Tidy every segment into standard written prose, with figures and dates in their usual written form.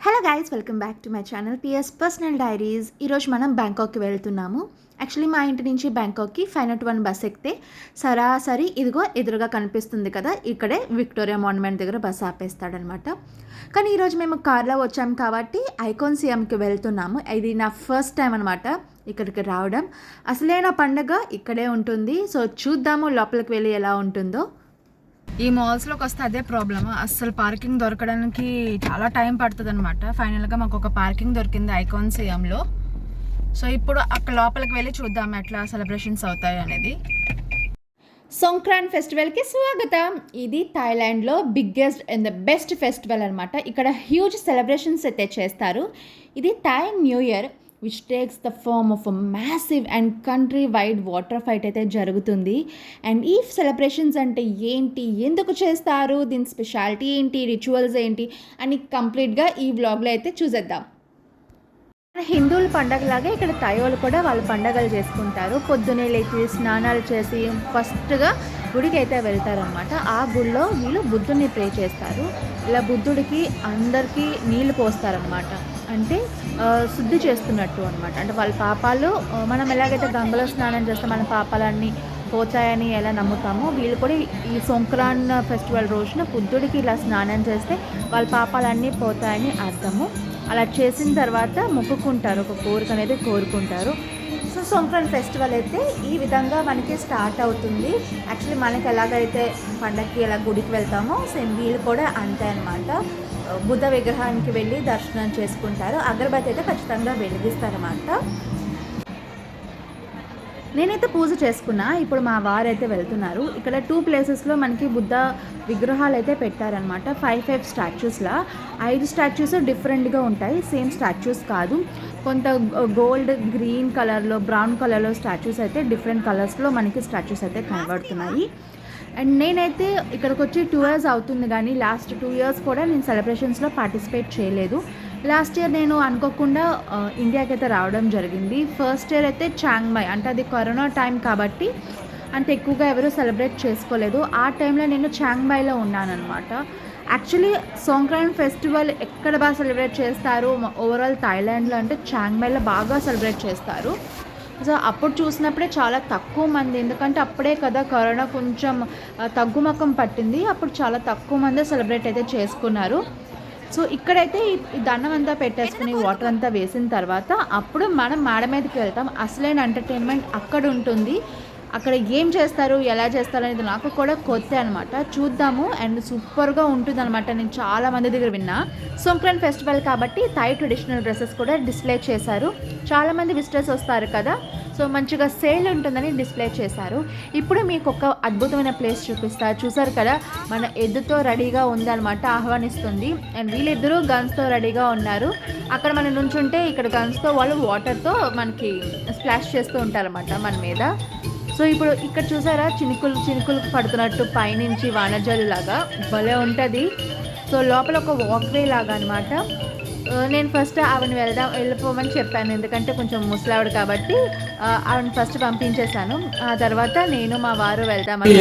Hello guys, welcome back to my channel PS personal diaries. ఈరోజు మనం బ్యాంకాక్కి వెళ్తున్నాము. Actually మా ఇంటి నుంచి బ్యాంకాక్కి 501 బస్ ఎక్కితే సరాసరి ఇదిగో ఎదురుగా కనిపిస్తుంది కదా, ఇక్కడే విక్టోరియా మాన్యుమెంట్ దగ్గర బస్ ఆపేస్తాడనమాట. కానీ ఈరోజు మేము కార్లో వచ్చాము కాబట్టి ఐకాన్ సిఎంకి వెళ్తున్నాము. ఇది నా ఫస్ట్ టైం అనమాట ఇక్కడికి రావడం. అసలే నా పండగ ఇక్కడే ఉంటుంది. సో చూద్దాము లోపలికి వెళ్ళి ఎలా ఉంటుందో. ఈ మాల్స్లోకి వస్తే అదే ప్రాబ్లమ్, అస్సలు పార్కింగ్ దొరకడానికి చాలా టైం పడుతుంది అనమాట. ఫైనల్గా మాకు ఒక పార్కింగ్ దొరికింది ఐకాన్ సిఎంలో. సో ఇప్పుడు అక్కడ లోపలికి వెళ్ళి చూద్దాం ఎట్లా సెలబ్రేషన్స్ అవుతాయి అనేది. సంక్రాంతి ఫెస్టివల్కి స్వాగతం. ఇది థాయిలాండ్లో biggest and the best festival అనమాట. ఇక్కడ హ్యూజ్ సెలబ్రేషన్స్ అయితే చేస్తారు. ఇది Thai new year which takes the form of a massive and country wide water fight అయితే జరుగుతుంది. అండ్ ఈ సెలబ్రేషన్స్ అంటే ఏంటి, ఎందుకు చేస్తారు, దీని స్పెషాలిటీ ఏంటి, రిచువల్స్ ఏంటి అని కంప్లీట్గా ఈ వ్లాగ్లో అయితే చూసేద్దాం. హిందువుల పండగలాగే ఇక్కడ థాయోలు కూడా వాళ్ళ పండగలు చేసుకుంటారు. పొద్దునే లేచి స్నానాలు చేసి ఫస్ట్గా గుడికి అయితే వెళ్తారనమాట. ఆ గుడిలో వీళ్ళు బుద్ధుడిని ప్రే చేస్తారు. ఇలా బుద్ధుడికి అందరికీ నీళ్ళు పోస్తారనమాట. అంటే శుద్ధి చేస్తున్నట్టు అనమాట. అంటే వాళ్ళ పాపాలు మనం ఎలాగైతే గంగలో స్నానం చేస్తే మన పాపాలన్నీ పోతాయని ఎలా నమ్ముతామో, వీళ్ళు కూడా ఈ సంక్రాంతి ఫెస్టివల్ రోజున బుద్ధుడికి ఇలా స్నానం చేస్తే వాళ్ళ పాపాలన్నీ పోతాయని అర్థము. అలా చేసిన తర్వాత మొక్కుకుంటారు, ఒక కోరిక అనేది కోరుకుంటారు. సో సంక్రాంతి ఫెస్టివల్ అయితే ఈ విధంగా మనకి స్టార్ట్ అవుతుంది. యాక్చువల్లీ మనకి ఎలాగైతే పండగకి ఎలా గుడికి వెళ్తామో సేమ్ వీళ్ళు కూడా అంతే అనమాట. బుద్ధ విగ్రహానికి వెళ్ళి దర్శనం చేసుకుంటారు. అగరబత్తి అయితే ఖచ్చితంగా వెలిగిస్తారన్నమాట. నేనైతే పూజ చేసుకున్నా. ఇప్పుడు మా వారైతే వెళ్తున్నారు. ఇక్కడ 2 ప్లేసెస్లో మనకి బుద్ధ విగ్రహాలు అయితే పెట్టారనమాట. 5 స్టాచ్యూస్లా. 5 స్టాచ్యూస్ డిఫరెంట్గా ఉంటాయి, సేమ్ స్టాచ్యూస్ కాదు. కొంత గోల్డ్, గ్రీన్ కలర్లో, బ్రౌన్ కలర్లో స్టాచ్యూస్ అయితే డిఫరెంట్ కలర్స్లో మనకి స్టాచ్యూస్ అయితే కనబడుతున్నాయి. అండ్ నేనైతే ఇక్కడికి వచ్చి 2 ఇయర్స్ అవుతుంది, కానీ లాస్ట్ 2 ఇయర్స్ కూడా నేను సెలబ్రేషన్స్లో పార్టిసిపేట్ చేయలేదు. లాస్ట్ ఇయర్ నేను అనుకోకుండా ఇండియాకి అయితే రావడం జరిగింది. ఫస్ట్ ఇయర్ అయితే చాంగ్మై, అంటే అది కరోనా టైం కాబట్టి అంత ఎక్కువగా ఎవరు సెలబ్రేట్ చేసుకోలేదు. ఆ టైంలో నేను చాంగ్మైలో ఉన్నానన్నమాట. యాక్చువల్లీ సంక్రాంతి ఫెస్టివల్ ఎక్కడ బాగా సెలబ్రేట్ చేస్తారు ఓవరాల్ థాయిలాండ్లో అంటే చాంగ్మైలో బాగా సెలబ్రేట్ చేస్తారు. సో అప్పుడు చూసినప్పుడే చాలా తక్కువ మంది, ఎందుకంటే అప్పుడే కదా కరోనా కొంచెం తగ్గుముఖం పట్టింది. అప్పుడు చాలా తక్కువ మంది సెలబ్రేట్ అయితే చేసుకున్నారు. సో ఇక్కడైతే ఈ దండం అంతా పెట్టేసుకుని వాటర్ అంతా వేసిన తర్వాత అప్పుడు మనం మేడ మీదకి వెళ్తాం. అసలైన ఎంటర్టైన్మెంట్ అక్కడ ఉంటుంది. అక్కడ ఏం చేస్తారు, ఎలా చేస్తారు అనేది నాకు కూడా కొత్త అనమాట. చూద్దాము. అండ్ సూపర్గా ఉంటుంది అనమాట. నేను చాలా మంది దగ్గర విన్నా. సంక్రాంతి ఫెస్టివల్ కాబట్టి థాయ్ ట్రెడిషనల్ డ్రెస్సెస్ కూడా డిస్ప్లే చేశారు. చాలామంది విజిటర్స్ వస్తారు కదా, సో మంచిగా సేల్ ఉంటుందని డిస్ప్లే చేశారు. ఇప్పుడు మీకు ఒక అద్భుతమైన ప్లేస్ చూపిస్తారు. చూసారు కదా, మన ఎద్దుతో రెడీగా ఉందన్నమాట, ఆహ్వానిస్తుంది. అండ్ వీళ్ళిద్దరూ గన్స్తో రెడీగా ఉన్నారు. అక్కడ మనం నుంచుంటే ఇక్కడ గన్స్తో వాళ్ళు వాటర్తో మనకి స్ప్లాష్ చేస్తూ ఉంటారన్నమాట మన మీద. సో ఇప్పుడు ఇక్కడ చూసారా, చినుకులు పడుతున్నట్టు పైనుంచి వానజల్లు లాగా భలే ఉంటుంది. సో లోపల ఒక వాక్వే లాగా అనమాట. నేను ఫస్ట్ ఆవిడని వెళ్ళిపోమని చెప్పాను, ఎందుకంటే కొంచెం ముసలావిడ కాబట్టి ఆవిడని ఫస్ట్ పంపించేశాను. ఆ తర్వాత నేను మా వారు వెళ్దామని.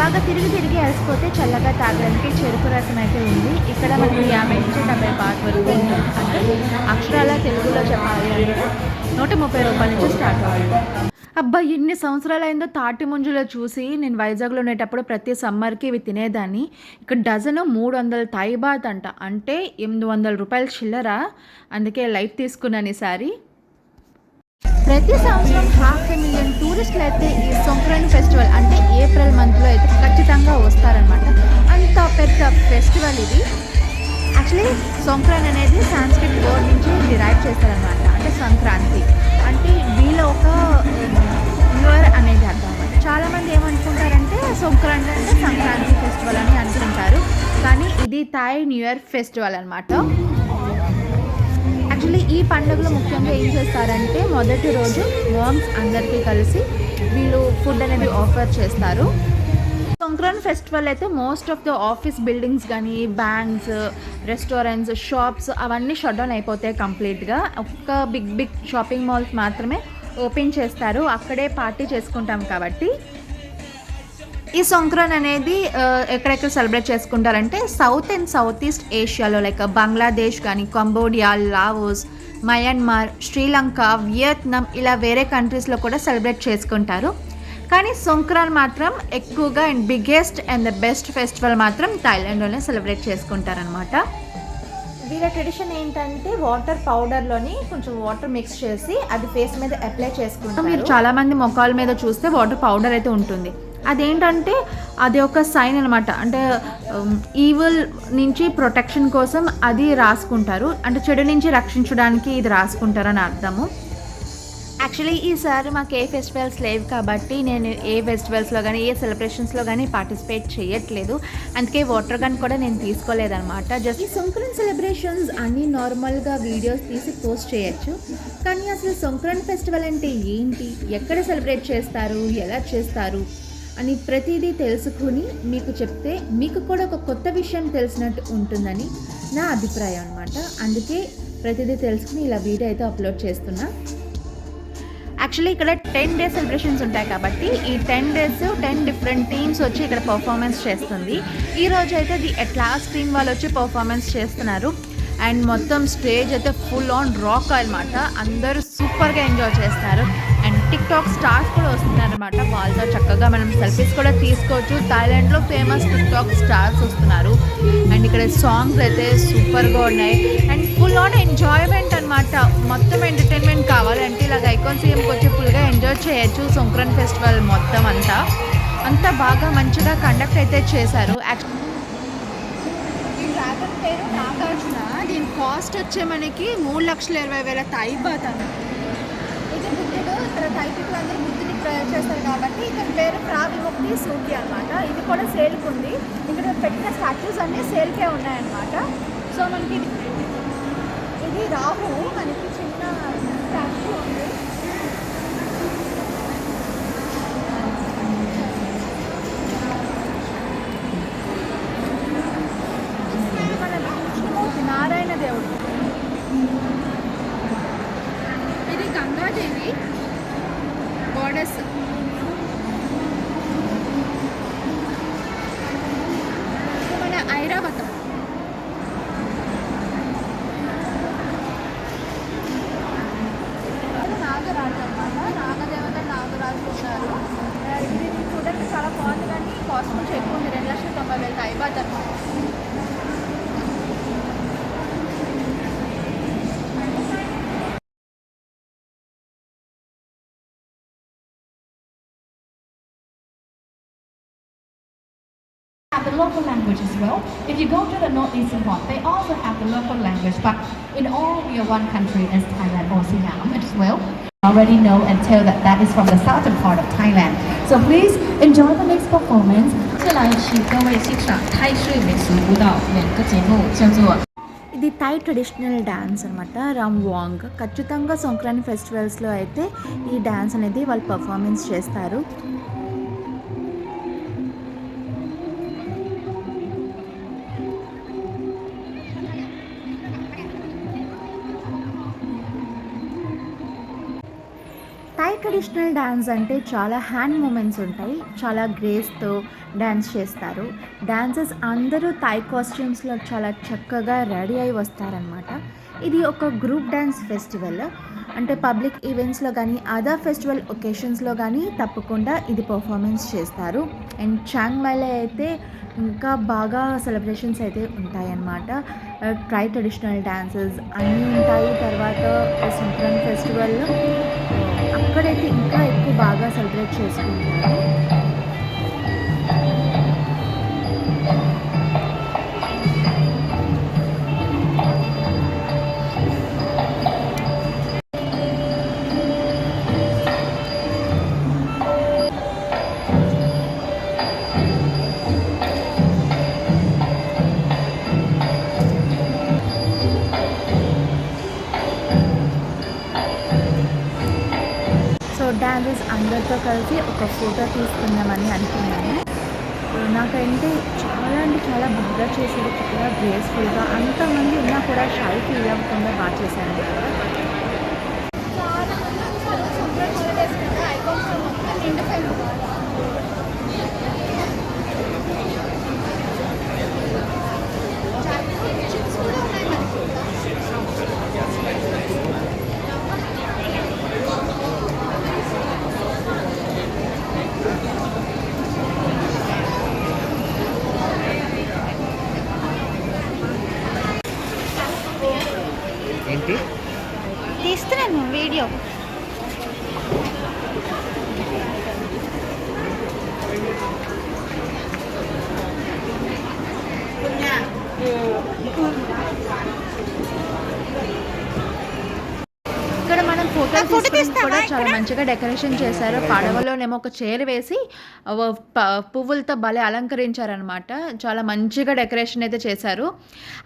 బాగా తిరిగి అలసిపోతే చల్లగా తాగడానికి చెరుకు రసం అయితే ఉంది. ఇక్కడ మనకి 50 నుంచి 70 బాత్ వరకు ఉంటుంది. అంటే అక్షరాల తెలుగులో చెప్పాలి అంటే 130 రూపాయల నుంచి స్టార్ట్ అవుతుంది. అబ్బా, ఎన్ని సంవత్సరాలు అయిందో తాటి ముంజలో చూసి. నేను వైజాగ్లో ఉండేటప్పుడు ప్రతి సమ్మర్కి ఇవి తినేదాన్ని. ఇక్కడ డజను 300 థాయ్ బాత్ అంట, అంటే 800 రూపాయల చిల్లర. అందుకే లైట్ తీసుకున్నాను ఈసారి. ప్రతి సంవత్సరం 500,000 టూరిస్టులు అయితే ఈ సంక్రాంతి ఫెస్టివల్ అంటే ఏప్రిల్ మంత్లో అయితే ఖచ్చితంగా వస్తారనమాట. అంత పెద్ద ఫెస్టివల్ ఇది. యాక్చువల్లీ సంక్రాంతి అనేది సాంస్క్రిట్ వర్డ్ నుంచి డిరైవ్ చేస్తారనమాట. అంటే సంక్రాంతి అంటే వీళ్ళ ఒక న్యూ ఇయర్ అనేది అర్థం అనమాట. చాలామంది ఏమనుకుంటారంటే సంక్రాంతి అంటే సంక్రాంతి ఫెస్టివల్ అని అనుకుంటారు, కానీ ఇది థాయ్ న్యూ ఇయర్ ఫెస్టివల్ అనమాట. యాక్చువల్లీ ఈ పండుగలో ముఖ్యంగా ఏం చేస్తారంటే మొదటి రోజు మామ్స్ అందరికీ కలిసి వీళ్ళు ఫుడ్ అనేది ఆఫర్ చేస్తారు. సంక్రాంతి ఫెస్టివల్ అయితే most of the office buildings కానీ బ్యాంక్స్, రెస్టారెంట్స్, షాప్స్ అవన్నీ షట్ డౌన్ అయిపోతాయి కంప్లీట్గా. ఒక్క బిగ్ షాపింగ్ మాల్స్ మాత్రమే ఓపెన్ చేస్తారు, అక్కడే పార్టీ చేసుకుంటాం కాబట్టి. ఈ సంక్రాంతి అనేది ఎక్కడెక్కడ సెలబ్రేట్ చేసుకుంటారంటే సౌత్ అండ్ సౌత్ ఈస్ట్ ఏషియాలో లైక్ బంగ్లాదేశ్ కానీ, Cambodia, Laos, Myanmar, Sri Lanka, Vietnam ఇలా వేరే కంట్రీస్లో కూడా సెలబ్రేట్ చేసుకుంటారు. కానీ సంక్రాంతి మాత్రం ఎక్కువగా and biggest and the best festival మాత్రం థాయిలాండ్లోనే సెలబ్రేట్ చేసుకుంటారనమాట. వీళ్ళ ట్రెడిషన్ ఏంటంటే వాటర్ పౌడర్లోని కొంచెం వాటర్ మిక్స్ చేసి అది ఫేస్ మీద అప్లై చేసుకుంటారు. మీరు చాలామంది మొఖాల మీద చూస్తే వాటర్ పౌడర్ అయితే ఉంటుంది. అదేంటంటే అది ఒక సైన్ అనమాట. అంటే ఈవిల్ నుంచి ప్రొటెక్షన్ కోసం అది రాసుకుంటారు, అంటే చెడు నుంచి రక్షించడానికి ఇది రాసుకుంటారని అర్థము. యాక్చువల్లీ ఈసారి మాకు ఏ ఫెస్టివల్స్ లేవు కాబట్టి నేను ఏ ఫెస్టివల్స్లో కానీ ఏ సెలబ్రేషన్స్లో కానీ పార్టిసిపేట్ చేయట్లేదు, అందుకే వాటర్ గన్ కూడా నేను తీసుకోలేదన్నమాట. జస్ట్ ఈ సంక్రాంతి సెలబ్రేషన్స్ అన్నీ నార్మల్గా వీడియోస్ తీసి పోస్ట్ చేయొచ్చు, కానీ అసలు సంక్రాంతి ఫెస్టివల్ అంటే ఏంటి, ఎక్కడ సెలబ్రేట్ చేస్తారు, ఎలా చేస్తారు అని ప్రతిదీ తెలుసుకుని మీకు చెప్తే మీకు కూడా ఒక కొత్త విషయం తెలిసినట్టు ఉంటుందని నా అభిప్రాయం అనమాట. అందుకే ప్రతిదీ తెలుసుకుని ఇలా వీడియో అయితే అప్లోడ్ చేస్తున్నా. యాక్చువల్లీ ఇక్కడ 10 days సెలబ్రేషన్స్ ఉంటాయి కాబట్టి ఈ 10 days 10 డిఫరెంట్ టీమ్స్ వచ్చి ఇక్కడ పర్ఫార్మెన్స్ చేస్తుంది. ఈరోజు అయితే ది అట్లాస్ టీమ్ వాళ్ళు వచ్చి పర్ఫార్మెన్స్ చేస్తున్నారు అండ్ మొత్తం స్టేజ్ అయితే ఫుల్ ఆన్ రాక్ అనమాట. అందరూ సూపర్గా ఎంజాయ్ చేస్తారు అండ్ టిక్టాక్ స్టార్స్ కూడా వస్తున్నారు అనమాట. వాళ్ళతో చక్కగా మనం సెల్ఫీస్ కూడా తీసుకోవచ్చు. థాయిలాండ్లో ఫేమస్ టిక్టాక్ స్టార్స్ వస్తున్నారు అండ్ ఇక్కడ సాంగ్స్ అయితే సూపర్గా ఉన్నాయి అండ్ ఫుల్ ఆన్ ఎంజాయ్మెంట్ అనమాట. మొత్తం ఎంటర్టైన్మెంట్ కావాలంటే ఇలాగ ఐకాన్ సీఎంకి వచ్చి ఫుల్గా ఎంజాయ్ చేయొచ్చు. సంక్రాంతి ఫెస్టివల్ మొత్తం అంతా బాగా మంచిగా కండక్ట్ అయితే చేశారు. ఈ డ్రాగన్ పేరు నాగార్జున. దీని కాస్ట్ వచ్చే మనకి 3,20,000 థాయ్ బాత్ అన్నమాట. ఇది బుద్ధుడు ఇక్కడ థైటికి అందరూ బుద్ధుని ప్రేయర్ చేస్తారు కాబట్టి ఇతని పేరు ప్రావిముక్తి సూకి అనమాట. ఇది కూడా సేల్కి ఉంది. ఇక్కడ పెట్టిన స్టాచ్యూస్ అన్నీ సేల్కే ఉన్నాయన్నమాట. సో మనకి ఇది రాహు, మనకి చిన్న స్టాచ్యూ ఉంది. మన విష్ణుమూర్తి నారాయణ దేవుడు. ఇది గంగాదేవి గాడెస్. ఇది మన ఐరావతం. నాగరాజు అన్నమాట. నాగదేవత నాగరాజు ఉన్నారు. ఇది చూడడానికి చాలా బాగుంది కానీ కాస్ట్ కొంచెం ఎక్కువ ఉంది. 2,90,000 థాయ్ బాత్ అన్నమాట. The local language as well. If you go to the northeastern part, they also have the local language, but in all we are one country as Thailand or Siam as well. Already know and tell that that is from the southern part of Thailand. So please enjoy the next performance. 接下来请各位欣赏泰式美食舞蹈两个节目，叫做 ఇది Thai traditional dance అనమాట, రామ్వాంగ్. ఖచ్చితంగా సంక్రాంతి ఫెస్టివల్స్లో అయితే ఈ dance అనేది వాళ్ళు performance చేస్తారు. Thai traditional dance అంటే చాలా హ్యాండ్ మూమెంట్స్ ఉంటాయి, చాలా గ్రేస్తో డ్యాన్స్ చేస్తారు. డాన్సర్స్ అందరూ థాయ్ కాస్ట్యూమ్స్లో చాలా చక్కగా రెడీ అయి వస్తారనమాట. ఇది ఒక గ్రూప్ డ్యాన్స్ ఫెస్టివల్. అంటే పబ్లిక్ ఈవెంట్స్లో కానీ అదర్ ఫెస్టివల్ ఒకేషన్స్లో కానీ తప్పకుండా ఇది పర్ఫార్మెన్స్ చేస్తారు. అండ్ చాంగ్ మైలో అయితే ఇంకా బాగా సెలబ్రేషన్స్ అయితే ఉంటాయన్నమాట. థాయ్ ట్రెడిషనల్ డాన్సెస్ అన్నీ ఉంటాయి. తర్వాత సంక్రాంతి ఫెస్టివల్లో అక్కడైతే ఇంకా ఎక్కువ బాగా సెలబ్రేట్ చేసుకుంటారు. అందరితో కలిసి ఒక ఫోటో తీసుకుందామని అనుకున్నాను. నాకంటే చాలా అంటే చాలా బాగా చేశారు. చాలా గ్రేస్ఫుల్గా అంతమంది ఉన్నా కూడా షై ఫీల్ అవ్వకుండా బాగా చేశారు కదా. ఏంటి తీస్తున్నాను వీడియో. ఇక్కడ మనం ఫోటోలు తీసుకోవడానికి కూడా చాలా మంచిగా డెకరేషన్ చేశారు. పడవలోనేమో ఒక చైర్ వేసి పువ్వులతో భలే అలంకరించారనమాట. చాలా మంచిగా డెకరేషన్ అయితే చేశారు.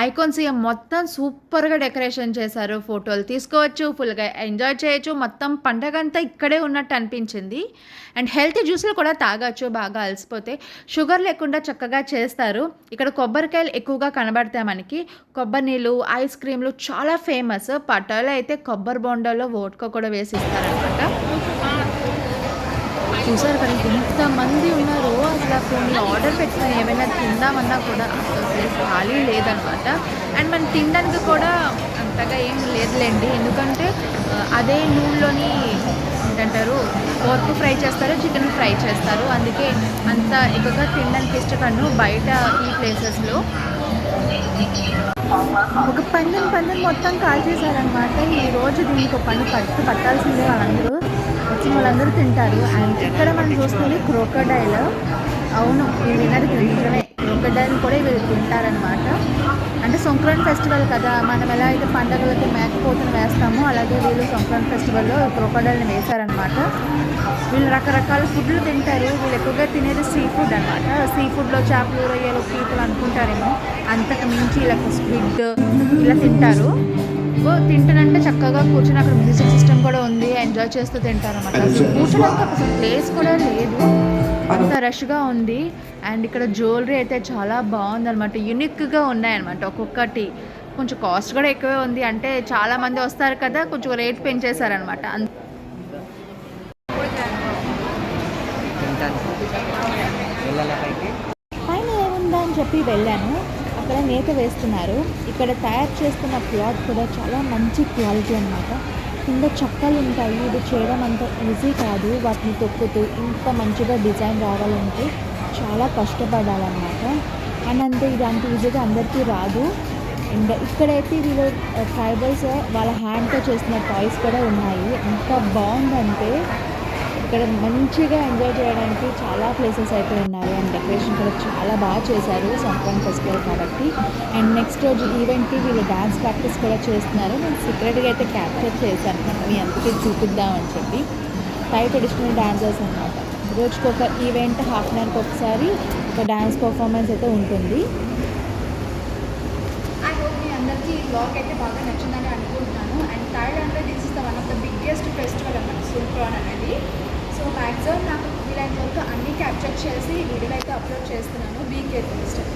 ఐకాన్సియం మొత్తం సూపర్గా డెకరేషన్ చేశారు. ఫోటోలు తీసుకోవచ్చు, ఫుల్గా ఎంజాయ్ చేయొచ్చు. మొత్తం పండగ అంతా ఇక్కడే ఉన్నట్టు అనిపించింది. అండ్ హెల్తీ జ్యూస్లు కూడా తాగొచ్చు బాగా అలసిపోతే. షుగర్ లేకుండా చక్కగా చేస్తారు. ఇక్కడ కొబ్బరికాయలు ఎక్కువగా కనబడతాయి మనకి. కొబ్బరి నీళ్ళు, ఐస్ క్రీమ్లు చాలా ఫేమస్. పటాలో అయితే కొబ్బరి బొండాలో వోడ్కా కూడా వేసి ఇస్తారనమాట. చూసారు కదా ఇంతమంది ఉన్నారు. అసలు కొన్ని ఆర్డర్ పెట్టుకుని ఏమైనా తిందామన్నా కూడా అసలు ప్లేస్ ఖాళీ లేదనమాట. అండ్ మనం తినడానికి కూడా అంతగా ఏం లేదులేండి. ఎందుకంటే అదే నూనెలోని ఏంటంటారు పోర్క్ ఫ్రై చేస్తారు, చికెన్ ఫ్రై చేస్తారు. అందుకే అంత ఎక్కువగా తినడానికి ఇష్టపడను బయట ఈ ప్లేసెస్లో. ఒక పందెం మొత్తం కాల్ చేశారనమాట. ఈరోజు దీనికి ఒక పని పట్టాల్సిందే. వచ్చిన వాళ్ళందరూ తింటారు. అండ్ ఇక్కడ మనం చూస్తుంది క్రోకోడైల్. అవును, ఇది విన్నది నిజమే. క్రోకోడైల్ కూడా వీళ్ళు తింటారనమాట. అంటే సంక్రాంతి ఫెస్టివల్ కదా, మనం ఎలా అయితే పండగలకి మేకపోతును వేస్తామో అలాగే వీళ్ళు సంక్రాంతి ఫెస్టివల్లో క్రోకోడైల్ని వేశారనమాట. వీళ్ళు రకరకాల ఫుడ్లు తింటారు. వీళ్ళు ఎక్కువగా తినేది సీ ఫుడ్ అనమాట. సీ ఫుడ్లో చేపలు, రొయ్యలు, పీతలు అనుకుంటారేమో, అంతకు మించి ఇలా స్క్విడ్ ఇలా తింటారు. తింటానంటే చక్కగా కూర్చొని అక్కడ మ్యూజిక్ సిస్టమ్ కూడా ఉంది, ఎంజాయ్ చేస్తూ తింటారన్నమాట. కూర్చోడానికి అసలు ప్లేస్ కూడా లేదు, అంత రష్గా ఉంది. అండ్ ఇక్కడ జ్యువెలరీ అయితే చాలా బాగుందన్నమాట. యూనిక్గా ఉన్నాయన్నమాట. ఒక్కొక్కటి కొంచెం కాస్ట్ కూడా ఎక్కువే ఉంది. అంటే చాలామంది వస్తారు కదా, కొంచెం రేట్ పెంచేశారనమాట. పైన ఏముందా అని చెప్పి వెళ్ళాను. అక్కడ నేత వేస్తున్నారు. ఇక్కడ తయారు చేస్తున్న క్లాత్ కూడా చాలా మంచి క్వాలిటీ అన్నమాట. కింద చక్కలు ఉంటాయి. ఇది చేయడం అంత ఈజీ కాదు. వాటిని తొక్కుతూ ఇంత మంచిగా డిజైన్ రావాలంటే చాలా కష్టపడాలన్నమాట. అండ్ అంతే ఇది అంత ఈజీగా అందరికీ రాదు. అండ్ ఇక్కడైతే వీళ్ళు ట్రైబల్స్ వాళ్ళ హ్యాండ్తో చేసిన టాయ్స్ కూడా ఉన్నాయి. ఎంత బాగుందంటే ఇక్కడ మంచిగా ఎంజాయ్ చేయడానికి చాలా ప్లేసెస్ అయితే ఉన్నాయి. అండ్ డెకరేషన్ కూడా చాలా బాగా చేశారు సంక్రాంతి ఫెస్టివల్ కాబట్టి. అండ్ నెక్స్ట్ రోజు ఈవెంట్కి వీళ్ళు డ్యాన్స్ ప్రాక్టీస్ కూడా చేస్తున్నారు. నేను సీక్రెట్గా అయితే క్యాప్చర్ చేశాను అనమాట, మీ అందుకే చూపిద్దామని చెప్పి. 5 ట్రెడిషనల్ డాన్సర్స్ అనమాట. రోజుకి ఒక ఈవెంట్, హాఫ్ అన్ అవర్కి ఒకసారి ఒక డ్యాన్స్ పర్ఫార్మెన్స్ అయితే ఉంటుంది. ఐ హోప్ మీ అందరికీ ఈ బ్లాగ్ అయితే బాగా నచ్చిందని అనుకుంటున్నాను. అండ్ థాయిలాండ్లో this is the one of the biggest festival అన్నమాట సూల్ప్రాన్ అనేది. సో మ్యాక్సిమం నాకు వీలైనంత వరకు అన్నీ క్యాప్చర్ చేసి వీడియోలో అయితే అప్లోడ్ చేస్తున్నాను. Be careful step.